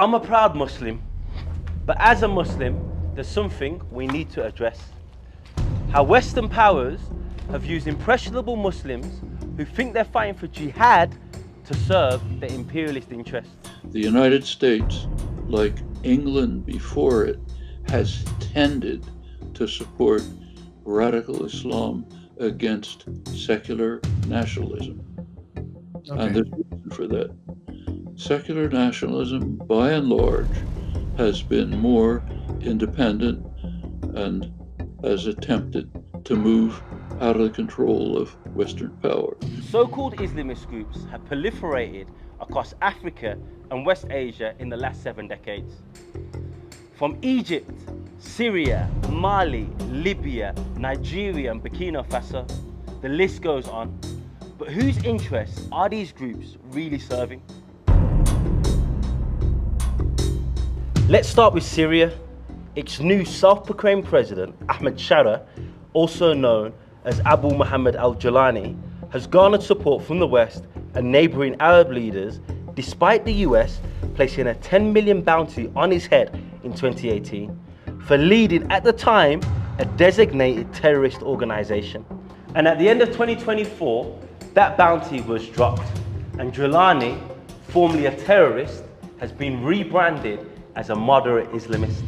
I'm a proud Muslim, but as a Muslim, there's something we need to address. How Western powers have used impressionable Muslims who think they're fighting for jihad to serve their imperialist interests. The United States, like England before it, has tended to support radical Islam against secular nationalism. Okay. And there's a reason for that. Secular nationalism, by and large, has been more independent and has attempted to move out of the control of Western power. So-called Islamist groups have proliferated across Africa and West Asia in the last 7 decades. From Egypt, Syria, Mali, Libya, Nigeria and Burkina Faso, the list goes on. But whose interests are these groups really serving? Let's start with Syria. Its new self-proclaimed president, Ahmed Shara, also known as Abu Muhammad al-Jilani, has garnered support from the West and neighbouring Arab leaders, despite the US placing a 10 million bounty on his head in 2018 for leading, at the time, a designated terrorist organisation. And at the end of 2024, that bounty was dropped, and Jilani, formerly a terrorist, has been rebranded as a moderate Islamist,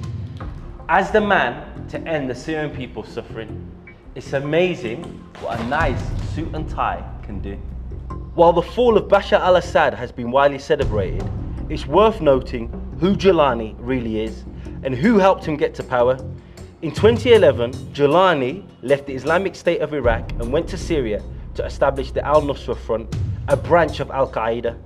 as the man to end the Syrian people's suffering. It's amazing what a nice suit and tie can do. While the fall of Bashar al-Assad has been widely celebrated, it's worth noting who Jilani really is and who helped him get to power. In 2011, Jilani left the Islamic State of Iraq and went to Syria to establish the Al-Nusra Front, a branch of Al-Qaeda,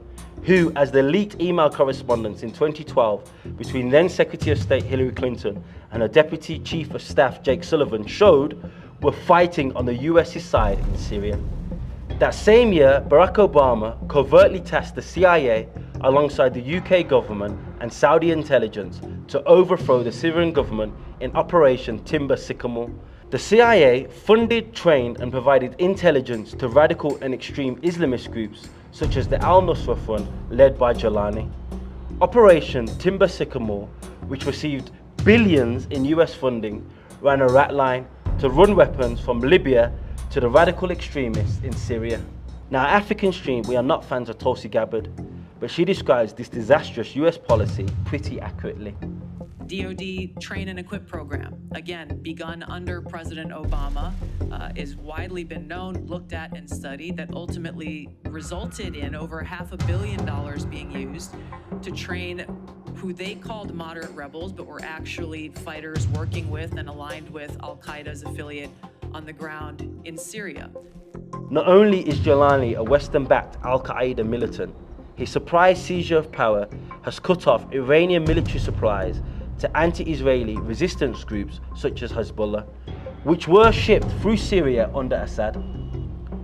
who, as the leaked email correspondence in 2012 between then Secretary of State Hillary Clinton and her Deputy Chief of Staff Jake Sullivan showed, were fighting on the US's side in Syria. That same year, Barack Obama covertly tasked the CIA alongside the UK government and Saudi intelligence to overthrow the Syrian government in Operation Timber Sycamore. The CIA funded, trained and provided intelligence to radical and extreme Islamist groups such as the Al-Nusra Front led by Jilani. Operation Timber Sycamore, which received billions in US funding, ran a rat line to run weapons from Libya to the radical extremists in Syria. Now at African Stream, we are not fans of Tulsi Gabbard, but she describes this disastrous US policy pretty accurately. DoD Train and Equip program, again, begun under President Obama, is widely been known, looked at and studied, that ultimately resulted in over $500 million being used to train who they called moderate rebels, but were actually fighters working with and aligned with Al-Qaeda's affiliate on the ground in Syria. Not only is Jilani a Western-backed Al-Qaeda militant, his surprise seizure of power has cut off Iranian military supplies to anti-Israeli resistance groups such as Hezbollah, which were shipped through Syria under Assad.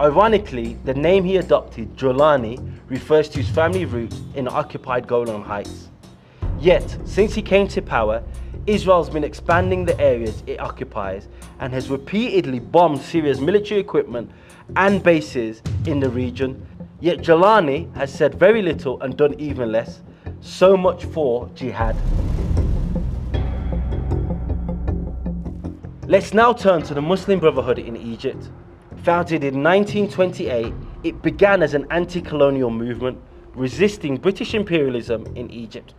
Ironically, the name he adopted, Jilani, refers to his family roots in the occupied Golan Heights. Yet, since he came to power, Israel's been expanding the areas it occupies and has repeatedly bombed Syria's military equipment and bases in the region. Yet Jilani has said very little and done even less. So much for jihad. Let's now turn to the Muslim Brotherhood in Egypt. Founded in 1928, it began as an anti-colonial movement resisting British imperialism in Egypt.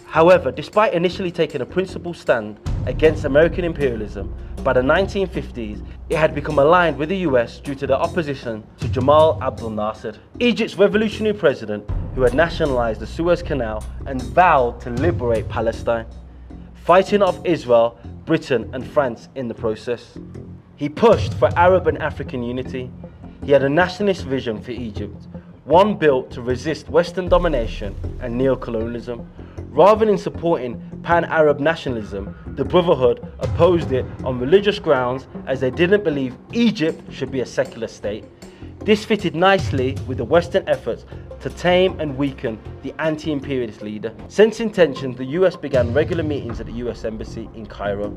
However, despite initially taking a principled stand against American imperialism, by the 1950s, it had become aligned with the US due to the opposition to Jamal Abdel Nasser, Egypt's revolutionary president who had nationalized the Suez Canal and vowed to liberate Palestine, fighting off Israel, Britain and France in the process. He pushed for Arab and African unity. He had a nationalist vision for Egypt, one built to resist Western domination and neo-colonialism. Rather than supporting pan-Arab nationalism, the Brotherhood opposed it on religious grounds as they didn't believe Egypt should be a secular state. This fitted nicely with the Western efforts to tame and weaken the anti-imperialist leader. Sensing tension, the US began regular meetings at the US Embassy in Cairo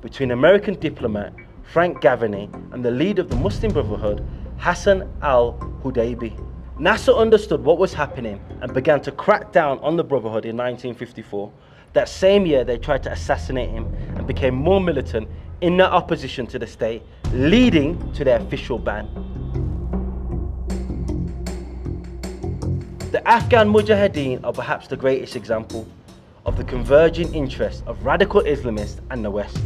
between American diplomat Frank Gavarni and the leader of the Muslim Brotherhood, Hassan al-Hudaybi. Nasser understood what was happening and began to crack down on the Brotherhood in 1954. That same year, they tried to assassinate him and became more militant in their opposition to the state, leading to their official ban. The Afghan Mujahedin are perhaps the greatest example of the converging interests of radical Islamists and the West.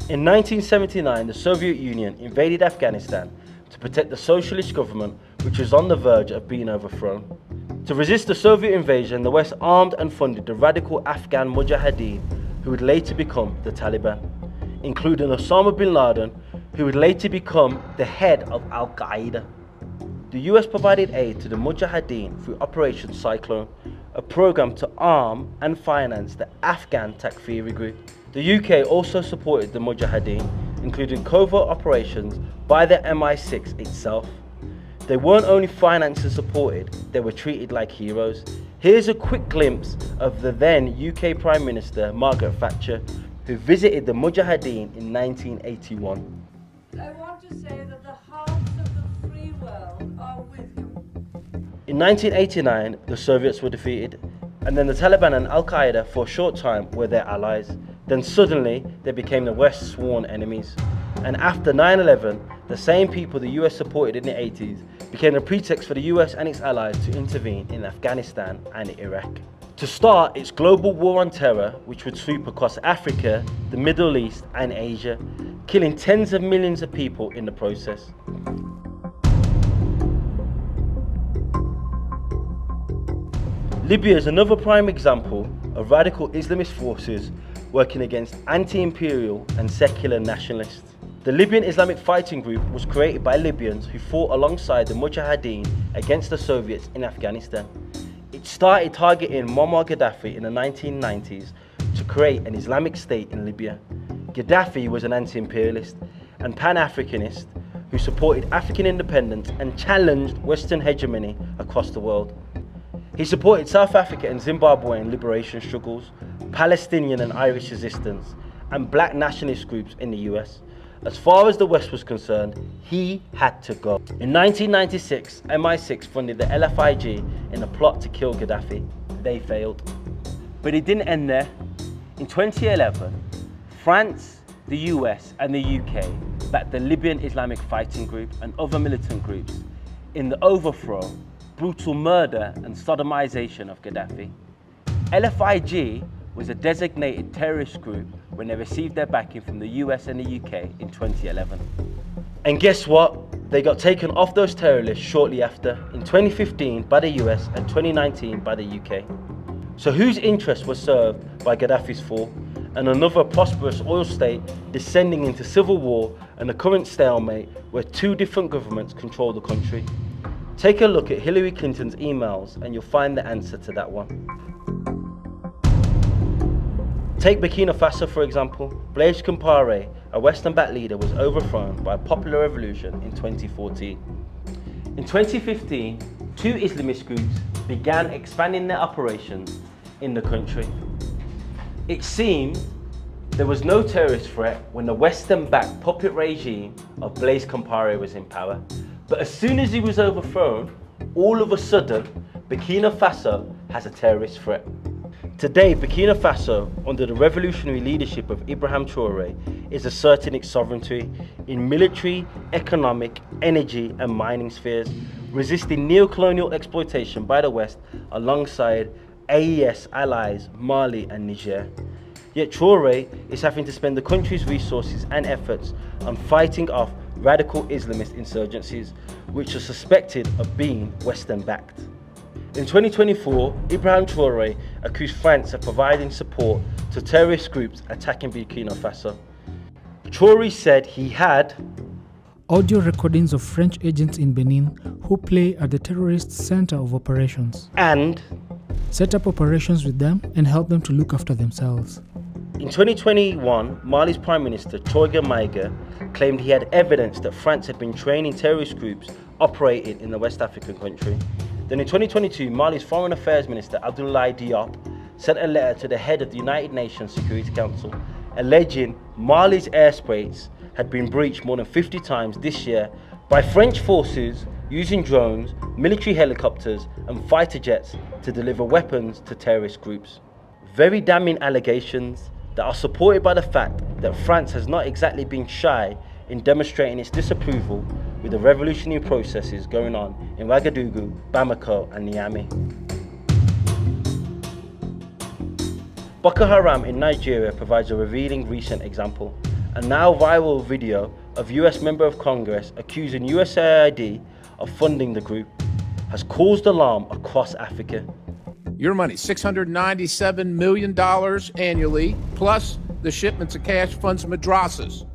In 1979, the Soviet Union invaded Afghanistan to protect the socialist government, which was on the verge of being overthrown. To resist the Soviet invasion, the West armed and funded the radical Afghan Mujahedin, who would later become the Taliban, including Osama bin Laden, who would later become the head of Al-Qaeda. The US provided aid to the Mujahedin through Operation Cyclone, a program to arm and finance the Afghan Takfiri group. The UK also supported the Mujahedin, including covert operations by the MI6 itself. They weren't only financed and supported, they were treated like heroes. Here's a quick glimpse of the then UK Prime Minister Margaret Thatcher, who visited the Mujahedin in 1981. I want to say that the hearts of the free world are with you. In 1989, the Soviets were defeated, and then the Taliban and Al-Qaeda for a short time were their allies. Then suddenly, they became the West's sworn enemies. And after 9/11, the same people the US supported in the 80s became a pretext for the US and its allies to intervene in Afghanistan and Iraq. To start its global war on terror, which would sweep across Africa, the Middle East and Asia, killing tens of millions of people in the process. Libya is another prime example of radical Islamist forces working against anti-imperial and secular nationalists. The Libyan Islamic Fighting Group was created by Libyans who fought alongside the Mujahedin against the Soviets in Afghanistan. It started targeting Muammar Gaddafi in the 1990s to create an Islamic state in Libya. Gaddafi was an anti-imperialist and pan-Africanist who supported African independence and challenged Western hegemony across the world. He supported South Africa and Zimbabwean liberation struggles, Palestinian and Irish resistance, and black nationalist groups in the US. As far as the West was concerned, he had to go. In 1996, MI6 funded the LFIG in a plot to kill Gaddafi. They failed. But it didn't end there. In 2011, France, the US and the UK backed the Libyan Islamic Fighting Group and other militant groups in the overthrow, brutal murder and sodomization of Gaddafi. LFIG was a designated terrorist group when they received their backing from the US and the UK in 2011. And guess what? They got taken off those terror lists shortly after, in 2015 by the US and 2019 by the UK. So whose interest was served by Gaddafi's fall and another prosperous oil state descending into civil war and a current stalemate where two different governments control the country? Take a look at Hillary Clinton's emails and you'll find the answer to that one. Take Burkina Faso for example. Blaise Compaoré, a Western-backed leader, was overthrown by a popular revolution in 2014. In 2015, two Islamist groups began expanding their operations in the country. It seemed there was no terrorist threat when the Western-backed puppet regime of Blaise Compaoré was in power. But as soon as he was overthrown, all of a sudden, Burkina Faso has a terrorist threat. Today, Burkina Faso, under the revolutionary leadership of Ibrahim Traoré, is asserting its sovereignty in military, economic, energy and mining spheres, resisting neo-colonial exploitation by the West alongside AES allies Mali and Niger. Yet Traoré is having to spend the country's resources and efforts on fighting off radical Islamist insurgencies, which are suspected of being Western-backed. In 2024, Ibrahim Traoré accused France of providing support to terrorist groups attacking Burkina Faso. Traoré said he had audio recordings of French agents in Benin who play at the terrorist center of operations and set up operations with them and help them to look after themselves. In 2021, Mali's Prime Minister Torga Maiga claimed he had evidence that France had been training terrorist groups operating in the West African country. Then in 2022, Mali's Foreign Affairs Minister Abdoulaye Diop sent a letter to the head of the United Nations Security Council alleging Mali's airspace had been breached more than 50 times this year by French forces using drones, military helicopters and fighter jets to deliver weapons to terrorist groups. Very damning allegations that are supported by the fact that France has not exactly been shy in demonstrating its disapproval with the revolutionary processes going on in Ouagadougou, Bamako and Niamey. Boko Haram in Nigeria provides a revealing recent example. A now viral video of US Member of Congress accusing USAID of funding the group has caused alarm across Africa. Your money, $697 million annually, plus the shipments of cash funds madrasas,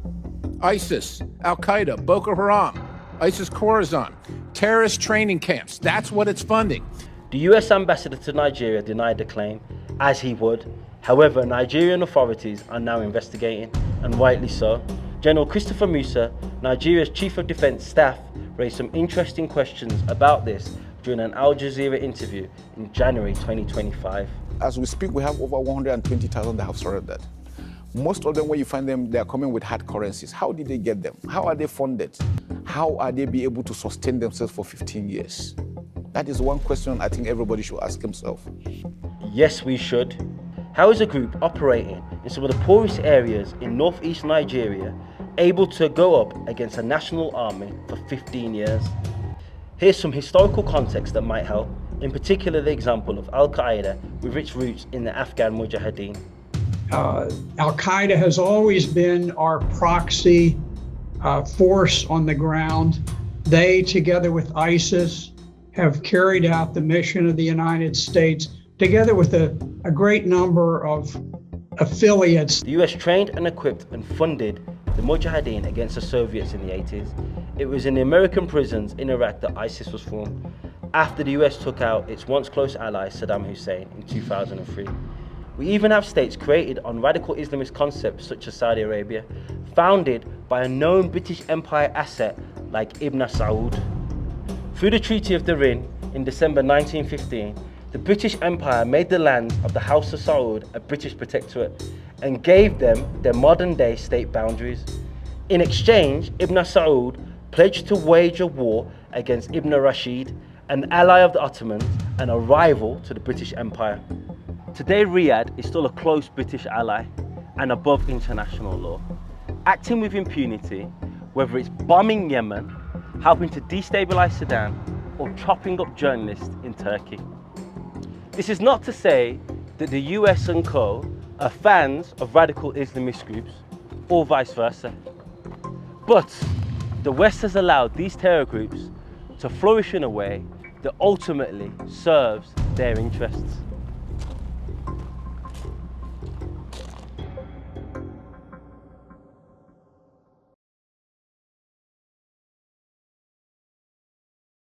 ISIS, Al-Qaeda, Boko Haram, ISIS Khorasan, terrorist training camps. That's what it's funding. The US ambassador to Nigeria denied the claim, as he would. However, Nigerian authorities are now investigating, and rightly so. General Christopher Musa, Nigeria's Chief of Defence Staff, raised some interesting questions about this during an Al Jazeera interview in January 2025. As we speak, we have over 120,000 that have surrendered. Most of them, when you find them, they are coming with hard currencies. How did they get them? How are they funded? How are they be able to sustain themselves for 15 years? That is one question I think everybody should ask himself. Yes, we should. How is a group operating in some of the poorest areas in northeast Nigeria able to go up against a national army for 15 years? Here's some historical context that might help, in particular the example of Al-Qaeda with its roots in the Afghan Mujahedin. Al-Qaeda has always been our proxy force on the ground. They, together with ISIS, have carried out the mission of the United States, together with a great number of affiliates. The US trained and equipped and funded the Mujahedin against the Soviets in the 80s. It was in the American prisons in Iraq that ISIS was formed, after the US took out its once close ally Saddam Hussein in 2003. We even have states created on radical Islamist concepts such as Saudi Arabia, founded by a known British Empire asset like Ibn Saud. Through the Treaty of Dahrin in December 1915, the British Empire made the land of the House of Saud a British protectorate and gave them their modern-day state boundaries. In exchange, Ibn Saud pledged to wage a war against Ibn Rashid, an ally of the Ottomans and a rival to the British Empire. Today, Riyadh is still a close British ally and above international law, acting with impunity, whether it's bombing Yemen, helping to destabilise Sudan, or chopping up journalists in Turkey. This is not to say that the US and co are fans of radical Islamist groups, or vice versa. But the West has allowed these terror groups to flourish in a way that ultimately serves their interests.